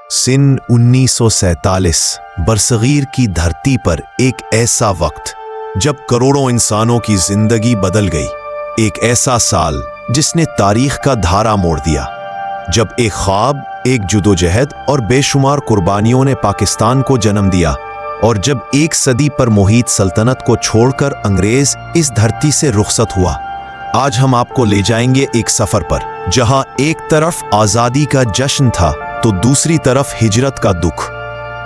सन 1947 बरसगीर की धरती पर एक ऐसा वक्त जब करोड़ों इंसानों की जिंदगी बदल गई। एक ऐसा साल जिसने तारीख का धारा मोड़ दिया, जब एक ख्वाब, एक जुदोजहद और बेशुमार कुर्बानियों ने पाकिस्तान को जन्म दिया, और जब एक सदी पर मोहित सल्तनत को छोड़कर अंग्रेज इस धरती से रुखसत हुआ। आज हम आपको ले जाएंगे एक सफर पर, जहां एक तरफ आजादी का जश्न था तो दूसरी तरफ हिजरत का दुख,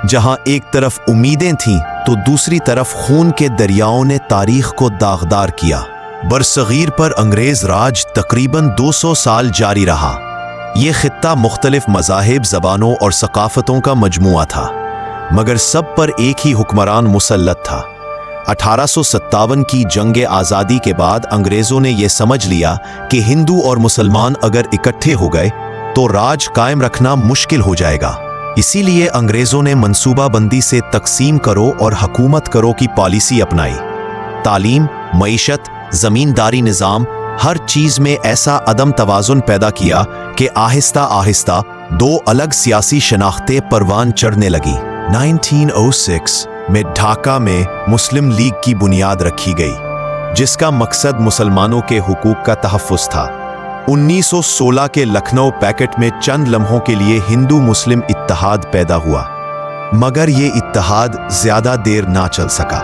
जहां एक तरफ उम्मीदें थीं तो दूसरी तरफ खून के दरियाओं ने तारीख को दागदार किया। बरसगीर पर अंग्रेज राज तकरीबन 200 साल जारी रहा। ये खित्ता मुख्तलिफ मज़ाहिब, ज़बानों और सकाफ़तों का मजमुआ था, मगर सब पर एक ही हुक्मरान मुसल्लत था। 1857 की जंग आज़ादी के बाद अंग्रेज़ों ने यह समझ लिया कि हिंदू और मुसलमान अगर इकट्ठे हो गए तो राज कायम रखना मुश्किल हो जाएगा। इसीलिए अंग्रेज़ों ने मंसूबाबंदी से तकसीम करो और हुकूमत करो की पॉलिसी अपनाई। तालीम, मईशत, ज़मींदारी निज़ाम, हर चीज़ में ऐसा अदम तवाज़ुन पैदा किया कि आहिस्ता आहिस्ता दो अलग सियासी शनाख्तें परवान चढ़ने लगी। 1906 में ढाका में मुस्लिम लीग की बुनियाद रखी गई, जिसका मकसद मुसलमानों के हुकूक का तहफ़्फ़ुज़ था। 1916 के लखनऊ पैकेट में चंद लम्हों के लिए हिंदू मुस्लिम इत्तेहाद पैदा हुआ, मगर ये इत्तेहाद ज़्यादा देर ना चल सका।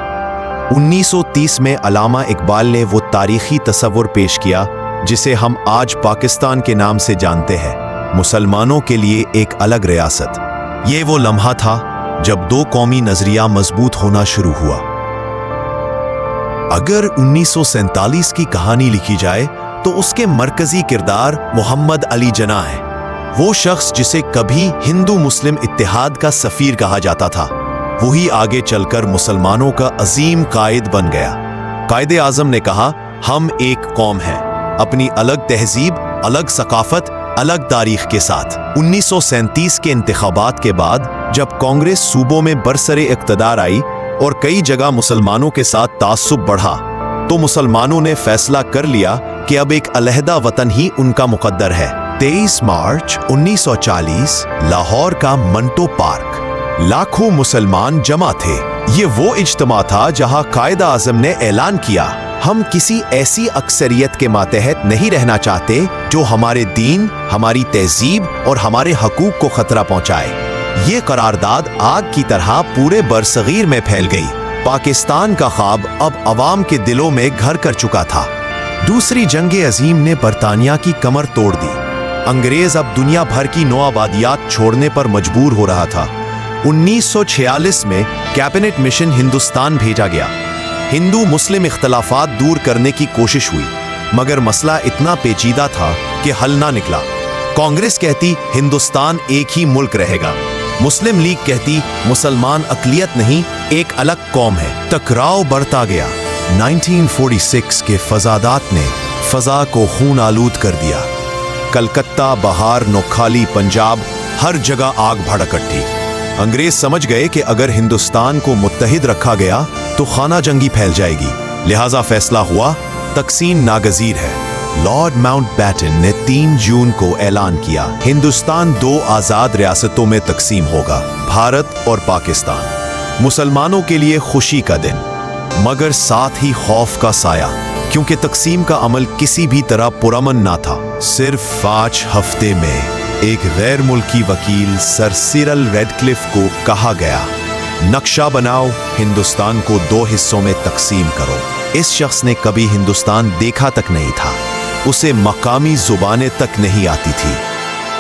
1930 में अल्लामा इकबाल ने वो तारीखी तस्वुर पेश किया जिसे हम आज पाकिस्तान के नाम से जानते हैं, मुसलमानों के लिए एक अलग रियासत। ये वो लम्हा था जब दो कौमी नजरिया मजबूत होना शुरू हुआ। अगर 1947 की कहानी लिखी जाए तो उसके मरकजी किरदार मोहम्मद अली जिन्ना है, वो शख्स जिसे कभी हिंदू मुस्लिम इत्तेहाद का सफीर कहा जाता था। वही आगे चलकर मुसलमानों का अजीम कायद बन गया। कायदे आजम ने कहा, हम एक कौम हैं, अपनी अलग तहजीब, अलग सकाफत, अलग तारीख के साथ। 1937 के इंतखाबात के बाद जब कांग्रेस सूबों में बरसरे इक़्तिदार आई और कई जगह मुसलमानों के साथ तासुब बढ़ा, तो मुसलमानों ने फैसला कर लिया कि अब एक अलहदा वतन ही उनका मुकद्दर है। 23 मार्च 1940 लाहौर का मंटो पार्क, लाखों मुसलमान जमा थे। ये वो इज्तिमा था जहां कायद आज़म ने ऐलान किया, हम किसी ऐसी अक्सरियत के मातहत नहीं रहना चाहते जो हमारे दीन, हमारी तहजीब और हमारे हकूक को खतरा पहुंचाए। ये करारदाद आग की तरह पूरे बरसगीर में फैल गई। पाकिस्तान का ख्वाब अब अवाम के दिलों में घर कर चुका था। दूसरी जंग अजीम ने बरतानिया की कमर तोड़ दी। अंग्रेज अब दुनिया भर की नौ आबादियात छोड़ने पर मजबूर हो रहा था। 1946 में कैबिनेट मिशन हिंदुस्तान भेजा गया। हिंदू मुस्लिम इख्तलाफात दूर करने की कोशिश हुई, मगर मसला इतना पेचीदा था कि हल ना निकला। कांग्रेस कहती हिंदुस्तान एक ही मुल्क रहेगा, मुस्लिम लीग कहती मुसलमान अकलियत नहीं, एक अलग कौम है। टकराव बढ़ता गया। 1946 के फसादात ने फजा को खून आलूद कर दिया। कलकत्ता, बहार, नोखाली, पंजाब, हर जगह आग भड़क उठी। अंग्रेज समझ गए कि अगर हिंदुस्तान को मुत्तहिद रखा गया तो खाना जंगी फैल जाएगी, लिहाजा फैसला हुआ तकसीम नागजीर है। लॉर्ड माउंटबेटन ने 3 जून को ऐलान किया, हिंदुस्तान 2 आज़ाद रियासतों में तकसीम होगा, भारत और पाकिस्तान। मुसलमानों के लिए खुशी का दिन, मगर साथ ही खौफ का साया, क्योंकि तकसीम का अमल किसी भी तरह पुरअमन ना था। सिर्फ 5 हफ्ते में एक गैर मुल्की वकील सर सिरिल रेडक्लिफ को कहा गया, नक्शा बनाओ, हिंदुस्तान को 2 हिस्सों में तकसीम करो। इस शख्स ने कभी हिंदुस्तान देखा तक नहीं था, उसे मकामी जुबानें तक नहीं आती थी।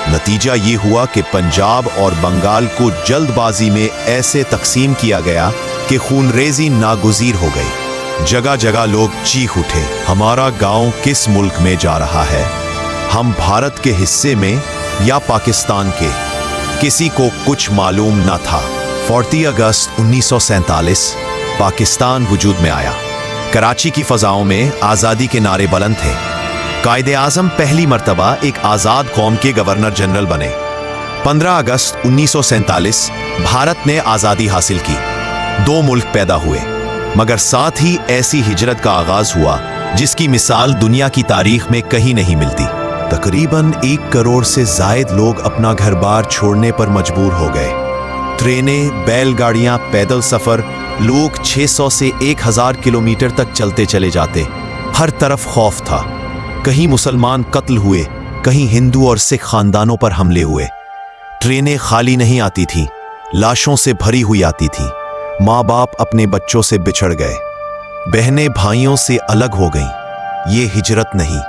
नतीजा ये हुआ कि पंजाब और बंगाल को जल्दबाजी में ऐसे तकसीम किया गया कि खूनरेजी नागुजीर हो गई। जगह जगह लोग चीख उठे, हमारा गांव किस मुल्क में जा रहा है, हम भारत के हिस्से में या पाकिस्तान के? किसी को कुछ मालूम न था। 40 अगस्त 1947 पाकिस्तान वजूद में आया। कराची की फजाओं में आज़ादी के नारे बुलंद थे। कायदे आज़म पहली मर्तबा एक आज़ाद कौम के गवर्नर जनरल बने। 15 अगस्त 1947 भारत ने आज़ादी हासिल की। 2 मुल्क पैदा हुए, मगर साथ ही ऐसी हिजरत का आगाज हुआ जिसकी मिसाल दुनिया की तारीख में कहीं नहीं मिलती। तकरीबन 1 करोड़ से जायद लोग अपना घर बार छोड़ने पर मजबूर हो गए। ट्रेनें, बैलगाड़ियां, पैदल सफर, लोग 600 से 1000 किलोमीटर तक चलते चले जाते। हर तरफ खौफ था। कहीं मुसलमान कत्ल हुए, कहीं हिंदू और सिख खानदानों पर हमले हुए। ट्रेनें खाली नहीं आती थीं, लाशों से भरी हुई आती थीं। माँ बाप अपने बच्चों से बिछड़ गए, बहनें भाइयों से अलग हो गईं। ये हिजरत नहीं,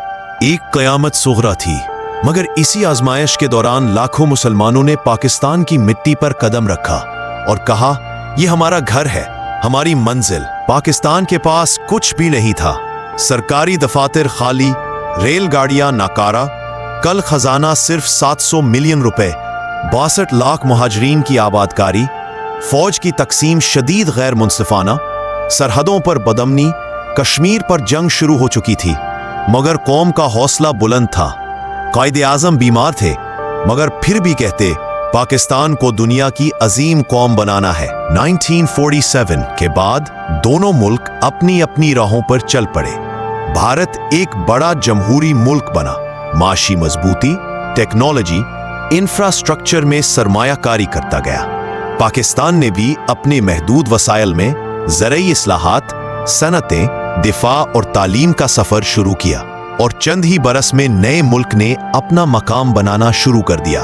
एक कयामत सुगरा थी। मगर इसी आजमाइश के दौरान लाखों मुसलमानों ने पाकिस्तान की मिट्टी पर कदम रखा और कहा, ये हमारा घर है, हमारी मंजिल। पाकिस्तान के पास कुछ भी नहीं था। सरकारी दफातर खाली, रेलगाड़ियां नाकारा, कल खजाना सिर्फ 700 मिलियन रुपए, 62 लाख मुहाजिरीन की आबादकारी, फौज की तकसीम शदीद गैर मुनसिफाना, सरहदों पर बदमनी, कश्मीर पर जंग शुरू हो चुकी थी। मगर कौम का हौसला बुलंद था। कायदे आजम बीमार थे, मगर फिर भी कहते, पाकिस्तान को दुनिया की अजीम कौम बनाना है। 1947 के बाद दोनों मुल्क अपनी अपनी राहों पर चल पड़े। भारत एक बड़ा जमहूरी मुल्क बना, माशी मजबूती, टेक्नोलॉजी, इंफ्रास्ट्रक्चर में सरमायाकारी करता गया। पाकिस्तान ने भी अपने महदूद वसाइल में ज़रई इस्लाहात, सनतें, दिफा और तालीम का सफर शुरू किया और चंद ही बरस में नए मुल्क ने अपना मकाम बनाना शुरू कर दिया।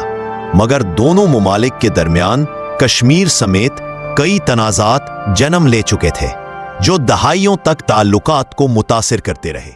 मगर दोनों मुमालिक के दरमियान कश्मीर समेत कई तनाज़ात जन्म ले चुके थे, जो दहाइयों तक ताल्लुकात को मुतासिर करते रहे।